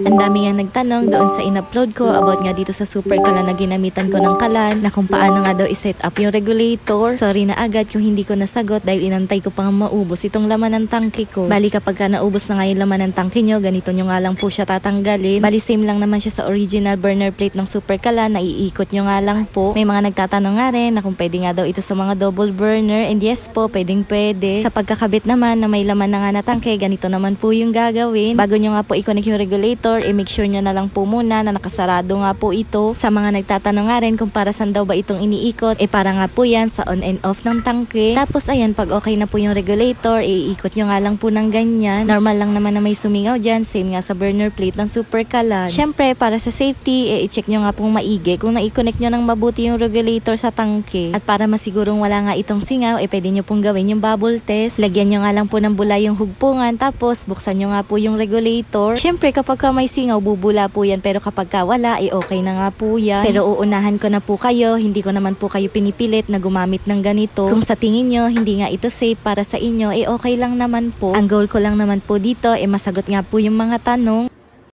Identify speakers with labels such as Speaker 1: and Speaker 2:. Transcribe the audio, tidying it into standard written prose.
Speaker 1: Ang dami nga nagtanong doon sa in-upload ko about nga dito sa super kalan na ginamitan ko ng kalan na kung paano nga daw i-set up yung regulator. Sorry na agad kung hindi ko nasagot dahil inantay ko pang maubos itong laman ng tangke ko. Bali kapag ka naubos na nga yung laman ng tangke nyo, ganito nyo nga lang po siya tatanggalin. Bali same lang naman siya sa original burner plate ng super kalan, naiikot nyo nga lang po. May mga nagtatanong nga rin na kung pwede nga daw ito sa mga double burner, and yes po, pwede. Sa pagkakabit naman na may laman na nga na tangke, ganito naman po yung gagawin. Bago nyo nga po i-connect yung regulator, make sure nyo na lang po muna na nakasarado nga po ito. Sa mga nagtatanong nga rin kung para saan daw ba itong iniikot, para nga po yan sa on and off ng tangke. Tapos ayan, pag okay na po yung regulator, iikot nyo nga lang po ng ganyan. Normal lang naman na may sumingaw dyan, same nga sa burner plate ng super kalan. Syempre, para sa safety, i-check nyo nga pong maigi kung na-connect nyo ng mabuti yung regulator sa tangke. At para masigurong wala nga itong singaw, pwede nyo pong gawin yung bubble test. Lagyan nyo nga lang po ng bula yung hugpungan, tapos buksan nyo nga po yung regulator. Syempre, kapag may singaw, bubula po yan, pero kapag wala, okay na nga po yan. Pero uunahan ko na po kayo, hindi ko naman po kayo pinipilit na gumamit ng ganito. Kung sa tingin nyo, hindi nga ito safe para sa inyo, okay lang naman po. Ang goal ko lang naman po dito, masagot nga po yung mga tanong.